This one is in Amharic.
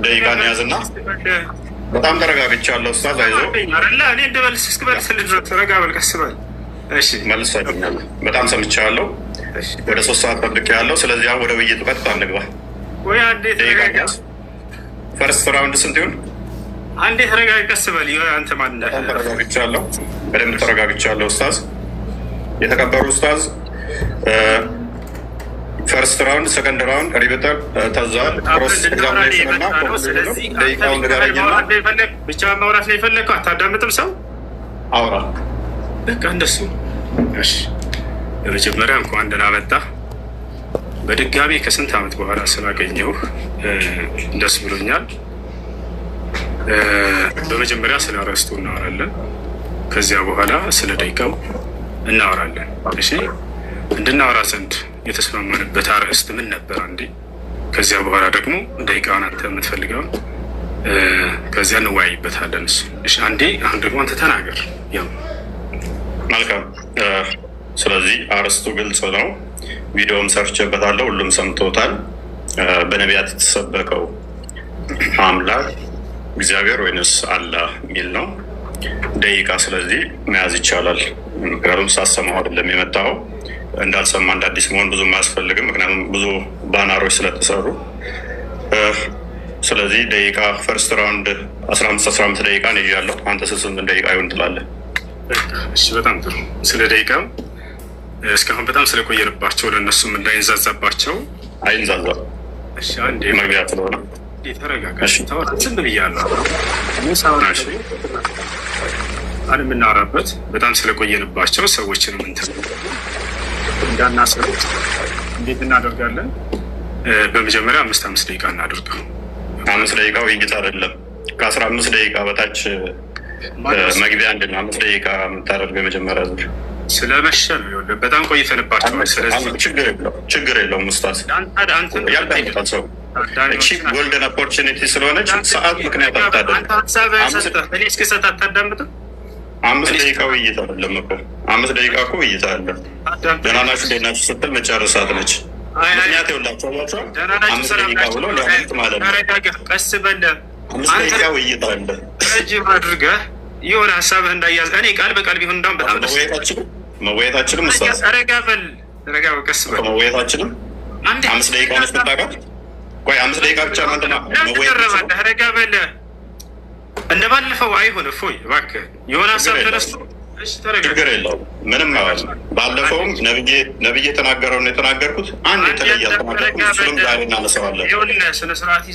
ደቂቃ እንያዝና በጣም ተረጋግቻለሁ። ኡስታዝ አይዞህ አይደለ? እኔ እንደበልስ እስክበልስልህ ድረስ ተረጋ በል፣ ቀስ በል። እሺ መልስ አይኛለሁ። በጣም ሰምቻለሁ። ወደ 3 ሰዓት ጠብቄያለሁ። ስለዚህ አሁን ወደ ውይይቱ ቀጥታ እንግባ። ወይ አንዴ ተረጋጋ። ፈርስት ራውንድ ስንት ይሁን? አንዴ ተረጋጋ፣ ቀስ በል። አንተ ማን ነህ? ተረጋግቻለሁ፣ በደንብ ተረጋግቻለሁ። ኡስታዝ የተከበሩ ኡስታዝ ፈርስት ራውንድ ሰከንድ ራውንድ ሪበተር ታዛል ክሮስ ኤግዛሚኔሽን እና ደቂቃውን ንገረኝና ብቻ ማውራት ነው የፈለግከው። አታዳምጥም ሰው አውራ። በቃ እንደሱ። እሺ በመጀመሪያ እንኳን ደህና መጣህ። በድጋሚ ከስንት ዓመት በኋላ ስላገኘሁ ደስ ብሎኛል። በመጀመሪያ ስለ አርዕስቱ እናወራለን። ከዚያ በኋላ ስለ ደቂቃው እናወራለን። እሺ እንድናወራ ዘንድ የተስማማንበት አርዕስት ምን ነበር? አንዴ ከዚያ በኋላ ደግሞ ደቂቃውን አንተ የምትፈልገውን ከዚያ እንወያይበታለን። እሺ አንዴ አሁን ደግሞ አንተ ተናገር። ያው መልካም። ስለዚህ አርዕስቱ ግልጽ ነው። ቪዲዮም ሰርቼበታለሁ፣ ሁሉም ሰምቶታል። በነቢያት የተሰበከው አምላክ እግዚአብሔር ወይንስ አላህ የሚል ነው። ደቂቃ ስለዚህ መያዝ ይቻላል። ምክንያቱም ሳሰማሁ አይደለም የመጣው። እንዳልሰማ እንደ አዲስ መሆን ብዙም አያስፈልግም፣ ምክንያቱም ብዙ ባናሮች ስለተሰሩ። ስለዚህ ደቂቃ ፈርስት ራውንድ 15 ደቂቃ ነው ያለው። አንተ ስንት ደቂቃ ይሆን ትላለህ? እሺ በጣም ጥሩ። ስለ ደቂቃም እስካሁን በጣም ስለቆየንባቸው ለእነሱም እንዳይንዛዛባቸው። አይንዛዛም። እሺ አንዴ መግቢያ ስለሆነ ተረጋጋ። ዝም ብያለሁ። አሁን የምናወራበት በጣም ስለቆየንባቸው ሰዎችንም እንትን እንዳናስሩት እንዴት እናደርጋለን? በመጀመሪያ 5 ደቂቃ እናደርገው። 5 ደቂቃ ውይይት አይደለም። ከ15 ደቂቃ በታች መግቢያ አንድና 5 ደቂቃ የምታደርገው የመጀመሪያ ዙር ስለመሸ ነው። ይኸውልህ በጣም ቆይተንባቸዋል። ስለዚህ ችግር የለውም ኡስታዝ። ያዳምጣል ሰው። እቺ ጎልደን ኦፖርቹኒቲ ስለሆነች ሰዓት ምክንያት አታደርግ። እኔ እስክሰጥ አታዳምጥም? 5 ደቂቃ ውይይት አይደለም እኮ 5 ደቂቃ እኮ ውይይት አለ። ደህና ናችሁ እንዴት ናችሁ ስትል መጨረሳት ነች። ምክንያት የውላቸዋቸው 5 ደቂቃ ብሎ ሊያመልጥ ማለት ነው። ቀስ በለ 5 ደቂቃ ውይይት አለ። ረጅም አድርገህ የሆነ ሀሳብህ እንዳያዝ እኔ ቃል በቃል ቢሆን እንዳውም በጣም መወያየታችንም ኡስታዝ ረጋ በል ቀስ በል መወያየታችንም 5 ደቂቃ ነች ብታውቃት። ቆይ 5 ደቂቃ ብቻ ነው አንተና መወያየታችንም ረጋ በል እንደ ባለፈው አይሆን። እፎይ እባክህ የሆነ ሀሳብ ተነስቶ ችግር የለውም ምንም ማለት ነው። ባለፈውም ነብዬ የተናገረውን የተናገርኩት አንድ የተለየ አልተናገርኩት። እሱንም ዛሬ እናነሳዋለን። ስነ ስርዓት